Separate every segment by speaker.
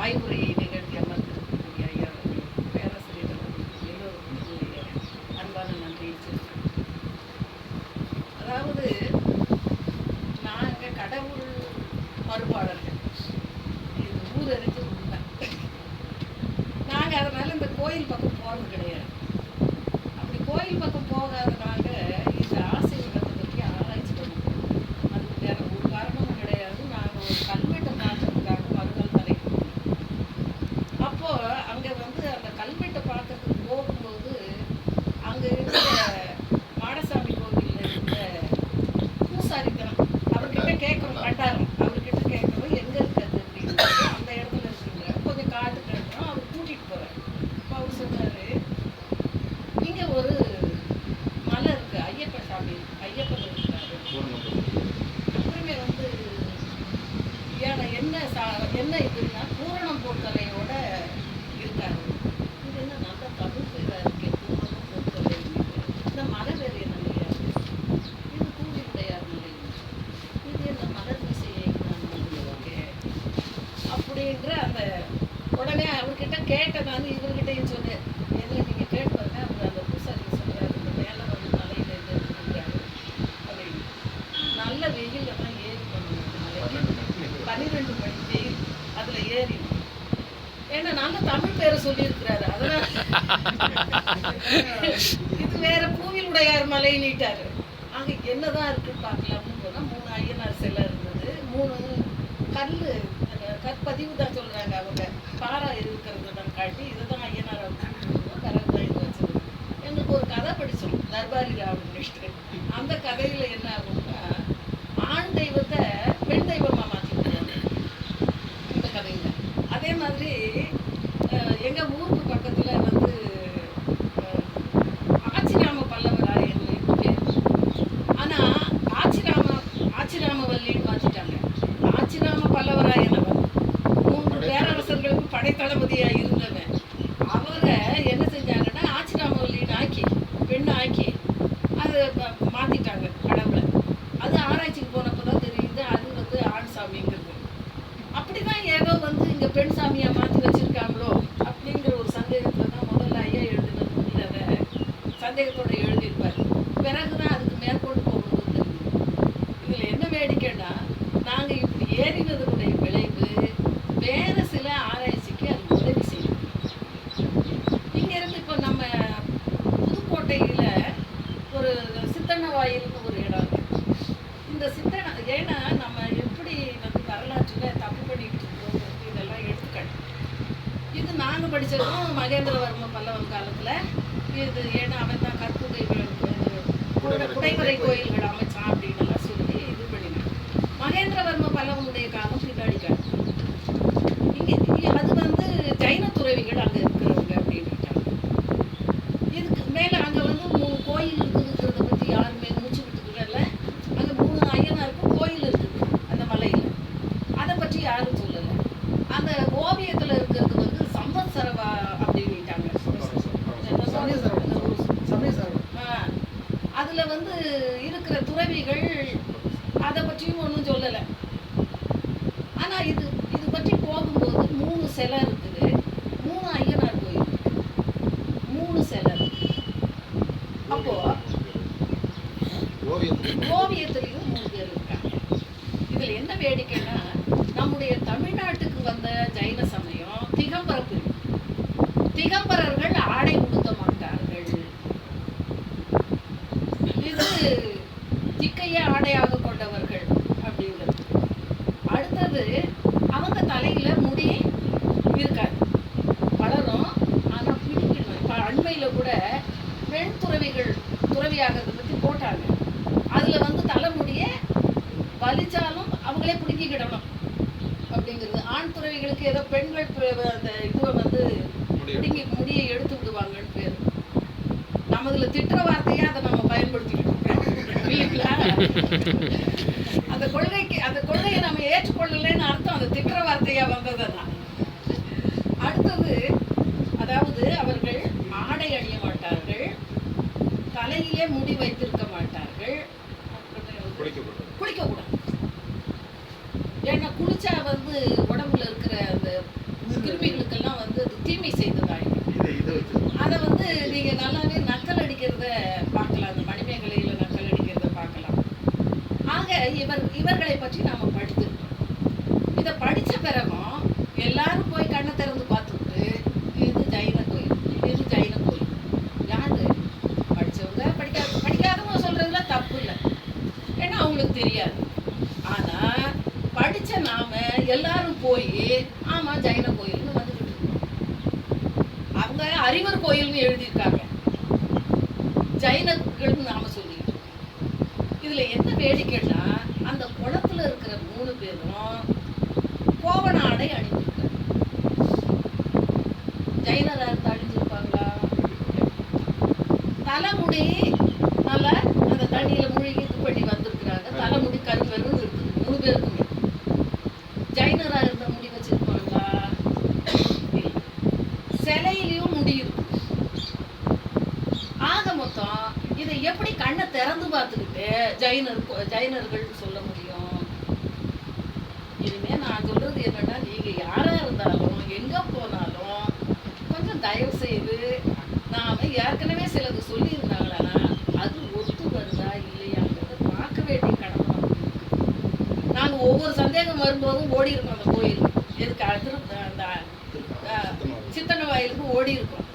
Speaker 1: ஆய்வுரையை நிகழ்த்தி அமர்ந்திருக்கக்கூடிய ஐயா அவர்களுக்கும் பேராசிரியர் அவர்களுக்கும் எல்லோருக்கும் என்னுடைய அன்பான நன்றியை சொல்கிறேன். அதாவது நாங்கள் கடவுள் மறுபாளர்கள், இது ஊரறிஞ்ச உண்மை. நாங்கள் அதனால் இந்த கோயில் பக்கம் போகிறது கிடையாது. அப்படி கோயில் பக்கம் போகாதனால இந்த ஆசை உலகத்தை பற்றி ஆராய்ச்சி பண்ணுவோம். அதுக்கு வேற ஒரு காரணமும் கிடையாது. நாங்கள் ஒரு கல்வெட்டை பார்க்கறதுக்காக மறுநாள் தலைக்கு அப்போ அங்கே வந்து அந்த கல்வெட்டை பார்க்கறதுக்கு போகும்போது அங்கே இருக்கிற மாடசாமி கோவிலில் இருந்த பூசாரித்தனம் அவர்கிட்ட கேட்குறோம், கட்டாரம் அவர்கிட்ட கேட்குறோம் எங்கே இருக்கிறது அப்படின்னு. அந்த இடத்துல இருக்குங்க கொஞ்சம் காட்டு கேட்குறோம். அவர் கூட்டிகிட்டு போகிறார். இப்போ அவர் சொன்னார், இங்கே ஒரு மலை இருக்குது, ஐயப்பன் சாமி, ஐயப்பன் இருக்கிறாரு. அப்புறமே வந்து ஏன்னா என்ன இதுன்னா பூரணம் போர்த்தலையோட இருக்காரு. இது என்ன நல்ல தமிழ் பேராக இருக்கே, பூரணம் போர்த்தலை. இந்த மலை பேர் என்ன இல்லையா, இது பூவியுடையார் மலை, இது என்ன மலர் திசையை ஓகே அப்படின்ற அந்த உடனே அவர்கிட்ட கேட்டேன். நான் இவர்கிட்டையும் சொன்னேன், என்ன நீங்கள் கேட்டு பாருங்க. அவர் அந்த பூசாரி சொல்கிறாரு, இந்த மேலே வந்து மலையில் இது இருக்கிறாரு அப்படின்னு. நல்ல வெயிலில் தான் ஏறி பண்ணணும். மலைக்கு 12 மணி வெயில், அதில் ஏறி. ஏன்னா நல்ல தமிழ் பேரை சொல்லியிருக்கிறாரு, அதனால் இது வேற பூவிலுடையார் மலை நீட்டாரு. அங்கே என்னதான் இருக்குன்னு பார்க்கலாம்னு போனால் 3 ஐயனார் சிலை இருந்தது, 3 கற்பதிவு தான் சொல்கிறாங்க. அவங்க பாரா இருக்கிறது தான் காட்டி இதை தான் ஐயனார் அப்படின்னு கரை தான் இது வச்சது. எங்களுக்கு ஒரு கதை படித்தோம், தர்பாரி ராவணிட்டு. அந்த கதையில் என்ன ஆகும்னா, ஆண் தெய்வத்தை பெண் தெய்வமாக மாற்றிடுவாங்க இந்த கதையில். அதே மாதிரி எங்கள் ஊருக்கு பக்கத்தில் வந்து ஆச்சிராம பல்லவராயன் பேர். ஆனால் ஆச்சிராமவல்லின்னு மாற்றிட்டாங்க. ஆச்சிராம பல்லவராயன் அவர் 3 பேரரசர்களுக்கும் படைத்தளபதியாக இருந்தவன். அவரை என்ன செஞ்சாங்கன்னா ஆச்சிராமவல்லின்னு ஆக்கி பெண்ணை ஆக்கி அதை மாற்றிட்டாங்க கடவுளை. அது ஆராய்ச்சிக்கு போனப்போ தான் தெரியுது அது வந்து ஆண் சாமிங்கிறது. அப்படி தான் ஏதோ வந்து இங்கே பெண் சாமியாக மாற்றி வச்சுருக்காங்களோ அப்படிங்கிற ஒரு சந்தேகத்தில் தான் முதல்ல ஐயா எழுதின நூலில் அதை சந்தேகத்தோடு எழுதியிருப்பார். பிறகு தான் அதுக்கு மேற்கொண்டு போகும்போது தெரியுது. இதில் என்ன வேடிக்கைன்னா, நாங்கள் இப்படி ஏறினதனுடைய விளைவு வேறு சில ஆராய்ச்சிக்கு அது உதவி செய்யும். இங்கேருந்து இப்போ நம்ம புதுக்கோட்டையில் ஒரு சித்தண்ண வாயில்னு ஒரு இடம் இருக்குது. இந்த சித்தண்ண ஏன்னா நம்ம எப்படி வந்து வரலாற்றில் தப்பு பண்ணிக்கிட்டு இருக்கோங்கிறது இதெல்லாம் எடுத்துக்காட்டு. இது நாங்கள் படித்ததும் மகேந்திரவர்ம பல்லவன் காலத்தில் இது. ஏன்னா அவன் தான் குடைவரை கோயில்கள் அமைச்சான் அப்படின்னு எல்லாம் சொல்லி இது பண்ணினான். மகேந்திரவர்ம பல்லவனுடைய காலம் பின்னாடி காட்டு. இங்கே அது வந்து ஜைன துறவிகள் அங்கே இருக்கிறவங்க அப்படின்ட்டாங்க. இதுக்கு மேலே அங்கே வந்து 3 கோயில் இருக்குதுங்கிறத பற்றி யாருமே மூச்சு விட்டுக்கிறல. அங்கே 3 ஐயனாருக்கும் கோயில் இருக்குது அந்த மலையில். அதை பற்றி யாரும் சொல்லலை. அந்த ஓவியத்தில் இருக்கிறது வந்து சம்பத்சரவா அப்படின்ட்டாங்க. அதில் வந்து இருக்கிற துறவிகள் அதை பற்றியும் ஒன்றும் சொல்லலை. ஆனால் இது பற்றி போகும்போது 3 சிலை இருக்குது, 3 ஐயனார் கோயில், 3 சிலை. அப்போ ஓவியத்திலையும் 3 பேர் இருக்காங்க. இதில் என்ன வேடிக்கைன்னா, நம்முடைய தமிழ்நாட்டுக்கு வந்த ஜைன சமயம் திகம்பர பிரிவு. திகம்பரர்கள் ஆடை உடுத்த மாட்டார்கள். இது திக்கைய ஆடையாக கொண்டவர்கள் அப்படிங்கிறது. அடுத்தது அவங்க தலையில முடி இருக்காது, வளரும், ஆனால் பிடிக்கணும். இப்போ அண்மையில் கூட பெண் துறவியாகிறத பற்றி போட்டாங்க. அதில் வந்து தலைமுடியை வலிச்சாலும் அவங்களே பிடிக்கிக்கிடணும் அப்படிங்கிறது. ஆண் துறவிகளுக்கு ஏதோ பெண்கள் அந்த இதுவை வந்து முடியை எடுத்து விடுவாங்கன்னு பேர். நம்ம இதில் திட்டுற வார்த்தையாக அதை நம்ம பயன்படுத்திக்கிட்டோம் இல்லைங்களா? அந்த கொள்கையை நம்ம ஏற்றுக்கொள்ளலைன்னு அர்த்தம் அந்த திட்டுற வார்த்தையாக வந்ததெல்லாம். அடுத்தது அதாவது அவர்கள் ஆடை அணிய மாட்டார்கள், தலையிலே முடி வைத்திருக்க மாட்டார்கள், குளிக்கக்கூடாது. ஏன்னா குளிச்சா வந்து உடம்புல இருக்கிற அந்த தீமை செய்ததாய். அதை வந்து நீங்க நல்லாவே நக்கல் அடிக்கிறத பார்க்கலாம், அந்த மணிமேகலையில நக்கல் அடிக்கிறத பார்க்கலாம். ஆக இவர்களை பற்றி நாம படித்திருக்கோம். இதை படிச்ச பிறகும் எல்லாரும் போய் கண்ணை திறந்து பார்த்துட்டு இது ஜைன கோயில், இது ஜைன கோயில். யாரு படிச்சவங்க படிக்காதவங்க சொல்றதுல தப்பு இல்லை, ஏன்னா அவங்களுக்கு தெரியாது. ஆனா படிச்ச நாம எல்லாரும் போய் ஆமா ஜைன கோயில்னு வந்துகிட்டு இருக்கோம். அவங்க அறிவர் கோயில்னு எழுதியிருக்காங்க, ஜைனர்கள்னு நாம சொல்லிட்டு இருக்கோம். இதுல என்ன வேடிக்கைன்னா அந்த குளத்துல இருக்கிற 3 பேரும் கோவண ஆடை அணிஞ்சிருக்காங்க. ஜைனரா இருந்து அணிஞ்சிருப்பாங்களா? தலைமுடி நல்லா அந்த தண்ணியில மூழ்கி இது பண்ணி வந்திருக்கிறாங்க. தலைமுடி கருப்பெருன்னு இருக்குது 3 பேருக்குமே. ஜைனரா இருந்த முடி வச்சிருப்பாங்களா? சிலையிலையும் முடி இருக்கு. ஆக மொத்தம் இதை எப்படி கண்ணை திறந்து பார்த்துக்கிட்டு ஜைனர்கள் சொல்ல முடியும்? இனிமே நான் சொல்றது என்னன்னா, நீங்க யாரா இருந்தாலும் எங்க போனாலும் கொஞ்சம் தயவு செய்து நாம ஏற்கனவே சிலது சொல்லி இருந்தாங்களா அது ஒத்து வருதா இல்லையாங்கிறத பார்க்க வேண்டிய கடமை நமக்கு இருக்கு. நாங்க ஒவ்வொரு சந்தேகம் வரும்போதும் ஓடி இருக்கோம் அந்த கோயில், எதுக்கு அந்த சித்தன வாயிலுக்கு ஓடி இருக்கோம்.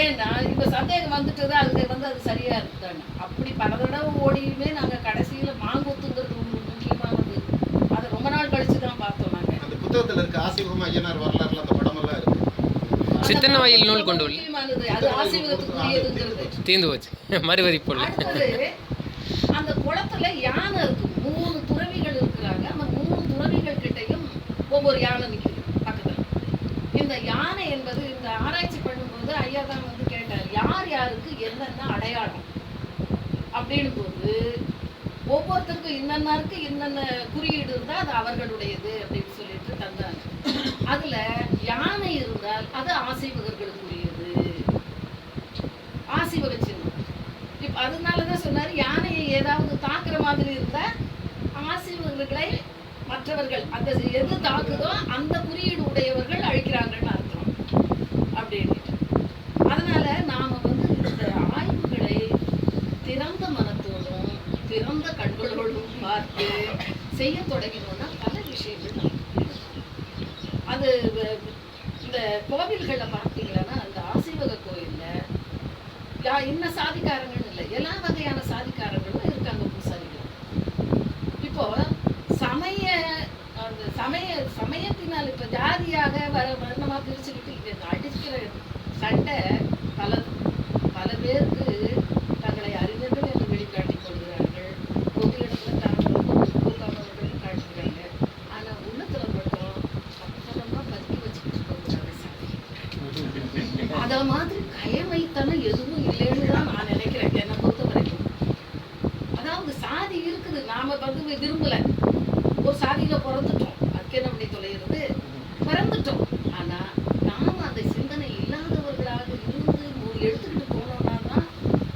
Speaker 1: ஏன்னா இப்ப சந்தேகம் வந்துட்டுது, அதுக்கு வந்து அது சரியா இருக்குதான்னு. அப்படி பல தடவை ஓடியுமே நாங்க கடைசியில மாங்கொத்துங்கிறது முக்கியமானது, அதை ரொம்ப நாள் கழிச்சுதான் பார்த்தோம். நாங்க அந்த புத்தகத்துல இருக்க ஆசீவகம் ஐயனார் வரலாறுல அந்த படம் எல்லாம் இருக்கு. சித்தன வாயில் நூல் கொண்டு முக்கியமானது அது ஆசீவகத்துக்குரியதுங்கிறது தீர்ந்து போச்சு. மறுவரி போல அந்த குளத்துல யானை இருக்கு, 3 துறவிகள் இருக்கிறாங்க. அந்த 3 துறவிகள் கிட்டையும் ஒவ்வொரு யானை நிற்குது பக்கத்துல. இந்த யானை என்பது இந்த ஆராய்ச்சி பண்ணும்போது ஐயா தான் வந்து கேட்டார், யார் யாருக்கு என்னென்ன அடையாளம் அப்படின்னு போது ஒவ்வொருத்தருக்கும் இன்னன்னாருக்கு என்னென்ன குறியீடு இருந்தா அது அவர்களுடையது அப்படின்னு சொல்லிட்டு தந்தாங்க. அதுல யானை இருந்தால் அது ஆசீவகர்களுக்குரியது, ஆசீவக சின்னம். இப்ப அதனாலதான் சொன்னாரு, யானையை ஏதாவது தாக்குற மாதிரி இருந்தா ஆசீவகர்களை மற்றவர்கள் அந்த எது தாக்குதோ அந்த குறியீடு உடையவர்கள் அழிக்கிறாங்கன்னு அர்த்தம் அப்படின்னு. அதனால நாம வந்து இந்த ஆய்வுகளை திறந்த மனத்தோடும் திறந்த கண்களோடும் பார்த்து செய்ய தொடங்கினோம்னா பல விஷயங்கள் நமக்கு அது. இந்த கோவில்களை பார்த்தீங்கன்னா அந்த ஆசீவக கோயில்ல என்ன சாதிக்காரங்கன்னு இல்லை, எல்லா வகையான சாதிக்காரங்களும் இருக்காங்க பூசாரிகள். இப்போ சமயத்தினால் இப்ப ஜாதியாக வர்ணமா பிரிச்சுக்கிட்டு அடிக்கிற சண்டை பல பேருக்கு தங்களை அறிஞர்கள் என்று வெளிக்காட்டிக் கொள்கிறார்கள். பொது இடத்துல தாங்கள் காட்டுகிறாங்க. ஆனா உள்ளத்துல மட்டும் அப்பளமா பதுக்கி வச்சுக்கிட்டு போகிறாங்க சாமி. அத மாதிரி கயமைத்தனம் எதுவும் இல்லைன்னு தான் நான் நினைக்கிறேன், என்னை பொறுத்த வரைக்கும். அதாவது சாதி இருக்குது, நாம வந்து விரும்பல, ஒரு சாதியில பிறந்துட்டோம், அதுக்கு என்ன பண்ணி தொலைகிறது, பிறந்துட்டோம். ஆனா நாம அந்த சிந்தனை இல்லாதவர்களாக இருந்து எடுத்துக்கிட்டு போனோம்னா தான்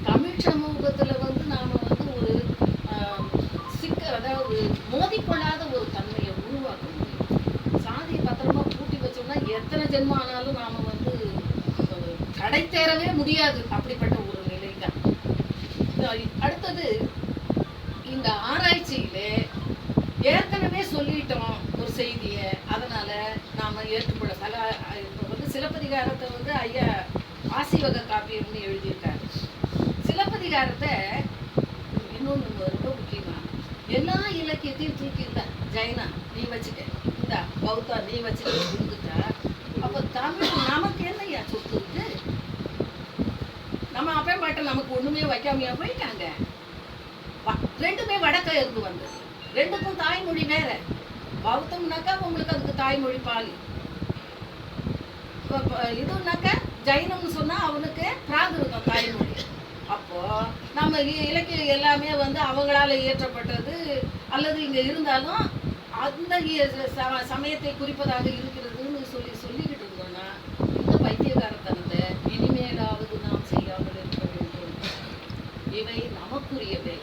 Speaker 1: தமிழ் சமூகத்துல வந்து நாம வந்து ஒரு அதாவது மோதிக்கொள்ளாத ஒரு தன்மையை உருவாக்க முடியும். சாதியை பத்திரமா பூட்டி வச்சோம்னா எத்தனை ஜென்மம் ஆனாலும் நாம வந்து கடை தேரவே முடியாது, அப்படிப்பட்ட ஒரு நிலை தான். அடுத்தது இந்த ஆராய்ச்சியிலே ஏற்கனவே சொல்லிட்டோம் ஒரு செய்திய, அதனால நாம ஏற்றுக்கொள்ள இப்ப வந்து சிலப்பதிகாரத்தை வந்து ஐயா ஆசீவக காப்பியம்னு எழுதியிருக்காரு. சிலப்பதிகாரத்தை இன்னொன்று ரொம்ப முக்கியமா, எல்லா இலக்கியத்தையும் தூக்கியிருந்தா ஜைனா நீ வச்சுக்க, இந்த பௌத்தா நீ வச்சுக்க கொடுத்துட்டா அப்ப தமிழ் நமக்கு என்னையா சொத்து இருக்கு? நம்ம அப்பே பாட்ட நமக்கு ஒண்ணுமே வைக்காமையா போயிட்டாங்க. ரெண்டுமே வடக்க இருந்து வந்தது, ரெண்டுக்கும் தாய்மொழி வேற. பௌத்தம்னாக்கா உங்களுக்கு அதுக்கு தாய்மொழி பாலி, இதுனாக்கா ஜைனம்னு சொன்னா அவனுக்கு பிராகிருதம் தாய்மொழி. அப்போ நம்ம இலக்கியம் எல்லாமே வந்து அவங்களால இயற்றப்பட்டது, அல்லது இங்க இருந்தாலும் அந்த சமயத்தை குறிப்பதாக இருக்கிறதுன்னு சொல்லிக்கிட்டு இருந்தோம்னா இந்த பைத்தியகாரத்தனத்தை இனிமேலாவது நாம் செய்யாமல் இருக்க வேண்டும். இவை நமக்குரியவை.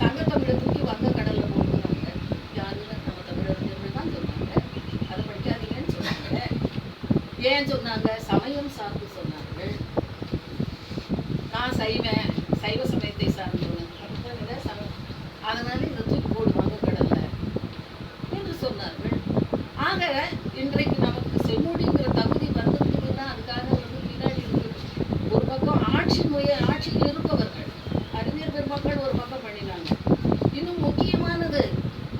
Speaker 1: சங்கத்தமிழை தூக்கி வங்க கடல்ல போட்டுனாங்க, யாருன்னு நம்ம தமிழறிஞர்கள் தான் சொன்னாங்க, அதை படிக்காதீங்கன்னு சொன்னாங்க. ஏன் சொன்னாங்க? சமயம் சார்ந்து சொன்னார்கள். நான் சைவன், சைவ சமயத்தை சார்ந்தவன், அதனால இதை தூக்கி போடுவாங்க கடல்ல என்று சொன்னார்கள். ஆக இன்றைக்கு நமக்கு செம்மொழிங்கிற தகுதி வந்திருக்குதுன்னா அதுக்காக வந்து பின்னாடி ஒரு பக்கம் ஆட்சியில் இருப்பவர்கள் அறிஞர் பெருமக்கள் ஒரு பக்கம் பண்ணினாங்க. இன்னும் முக்கியமானது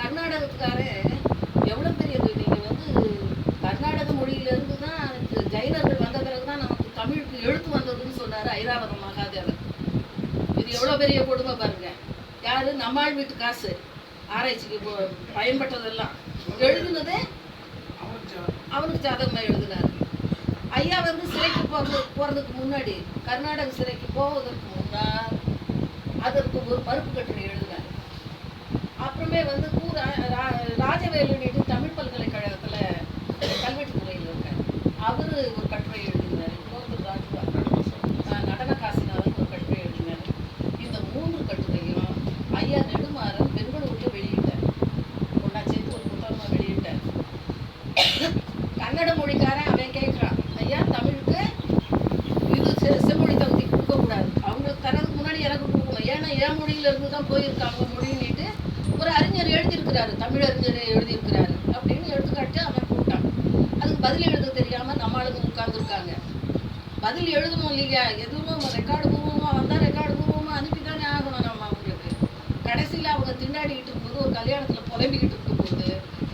Speaker 1: கர்நாடகத்துக்காரன் எவ்வளோ பெரியது. நீங்கள் வந்து கர்நாடக மொழியிலிருந்து தான் ஜைனர்கள் வந்த பிறகு தான் நமக்கு தமிழுக்கு எழுத்து வந்ததுன்னு சொன்னார் ஐராவதம் மகாதேவன். இது எவ்வளோ பெரிய கொடுமை பாருங்க. யாரு? நம்மாள் வீட்டு காசு ஆராய்ச்சிக்கு பயன்பட்டதெல்லாம் எழுதுனதே அவனுக்கு ஜாதகமாக எழுதினார். ஐயா வந்து சிறைக்கு போகிறதுக்கு முன்னாடி, கர்நாடக சிறைக்கு போவதற்கு முன்னால் அதற்கு ஒரு மறுப்பு கட்டுரை எழுதினார். அப்புறமே வந்து ராஜவேலுன்னிட்டு தமிழ் பல்கலைக்கழகத்தில் கல்வெட்டுத்துறையில் இருக்கார். அவர் ஒரு கட்டுரை எழுதினார். நடன காசிநாதன் ஒரு கட்டுரை எழுதினார். இந்த 3 கட்டுரையும் ஐயா நெடுமாறன் பெங்களூரில் வெளியிட்டார். ஒன்றா சேர்த்து ஒரு புத்தகமாக வெளியிட்டார். கன்னட மொழிக்காரன் அவன் கேட்குறான், ஐயா தமிழுக்கு இது செம்மொழி தகுதி கொடுக்கக்கூடாது, அவங்களுக்கு தரதுக்கு முன்னாடி எனக்கு கொடுக்கணும், ஏன்னா என் மொழியிலேருந்து தான் போயிருக்காங்க மொழின்னுட்டு ஒரு அறிஞர் எழுதியிருக்கிறாரு, தமிழ் அறிஞர் எழுதியிருக்கிறாரு அப்படின்னு எடுத்துக்காட்டு அவன் போட்டான். அதுக்கு பதில் எழுத தெரியாமல் நம்ம ஆளுங்க உட்கார்ந்துருக்காங்க. பதில் எழுதணும் இல்லையா? எதுவும் ரெக்கார்டு பூர்வமாக வந்தால் ரெக்கார்டு பூர்வமாக அனுப்பி தானே ஆகணும் நம்ம அவங்களுக்கு. கடைசியில் அவங்க திண்டாடிக்கிட்டு இருக்கும்போது ஒரு கல்யாணத்தில் புலம்பிக்கிட்டு இருக்கும்போது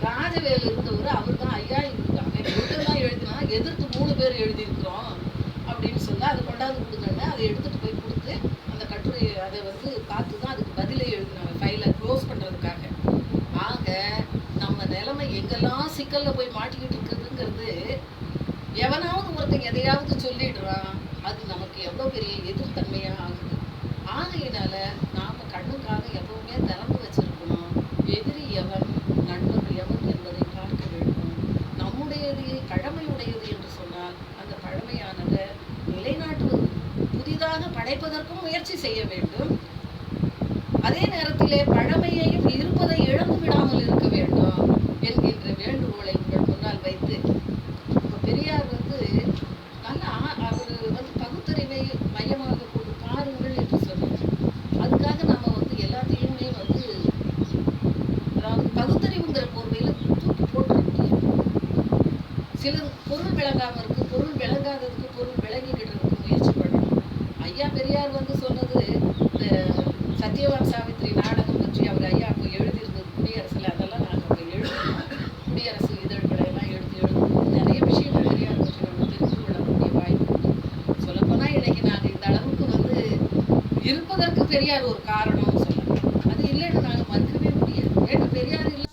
Speaker 1: ராஜவேலு இருந்தவர் அவர் தான் ஐயா தான் எழுதினா எதிர்த்து 3 பேர் எழுதியிருக்கிறோம் அப்படின்னு சொல்லி அதை கொண்டாந்து கொடுத்தாங்க. அதை எடுத்துகிட்டு போய் கொடுத்து அந்த கட்டுரை அதை வந்து பார்த்து தான் அதுக்கு பதிலே எழுதினாங்க, ஃபைலை க்ளோஸ் பண்ணுறதுக்காக. ஆக நம்ம நிலைமை எங்கெல்லாம் சிக்கலில் போய் மாட்டிக்கிட்டு இருக்குதுங்கிறது, எவனாவது ஒருத்தன் எதையாவது சொல்லிடுறான், அது நமக்கு எவ்வளோ பெரிய எதிர்த்தன்மையாக ஆகுது. ஆகையினால நாம் கண்ணுக்காக எப்பவுமே திறந்து வச்சிருக்கணும். எதிரி எவன், நண்பர் எவன் என்பதை பார்க்க வேண்டும். நம்முடையது பழமையுடையது என்று சொன்னால் அந்த பழமையானதை நிலைநாட்டுவது, புதிதாக படைப்பதற்கும் முயற்சி செய்ய வேண்டும். அதே நேரத்திலே பழமையையும் இருப்பதை இழந்து விடாமல் இருக்க வேண்டும் என்கின்ற வேண்டுகோளை உங்கள் முன்னால் வைத்து, இப்போ பெரியார் வந்து நல்லா அவர் வந்து பகுத்தறிவை மையமாக கொண்டு பாருங்கள் என்று சொன்னார். அதுக்காக நம்ம வந்து எல்லாத்தையுமே வந்து அதாவது பகுத்தறிவுங்கிற போர்வையில் தூக்கி போட்டுற முடியும். சிலது பொருள் விளங்காமல் இருக்கு, பொருள் விளங்காததுக்கு பொருள் விளங்கிக்கிடுறதுக்கு முயற்சி பண்ணணும். ஐயா பெரியார் வந்து சொன்னது இந்த சத்யவான் சாவித்திரி நாடகம் பற்றி அவர் ஐயா அப்போ எழுதியிருந்தது குடியரசில், அதெல்லாம் நாங்கள் அப்போ எழுதணும். குடியரசு இதழ்களை எல்லாம் எழுதும் நிறைய விஷயங்கள் பெரியார் பற்றி நம்ம தெரிந்து கொள்ளக்கூடிய வாய்ப்பு. சொல்லப்போனால் இன்னைக்கு நாங்கள் இந்த அளவுக்கு வந்து இருப்பதற்கு பெரியார் ஒரு காரணம்னு சொல்லலாம். அது இல்லைன்னு நாங்கள் மறுக்கவே முடியாது. ஏன்னா பெரியார் இல்லை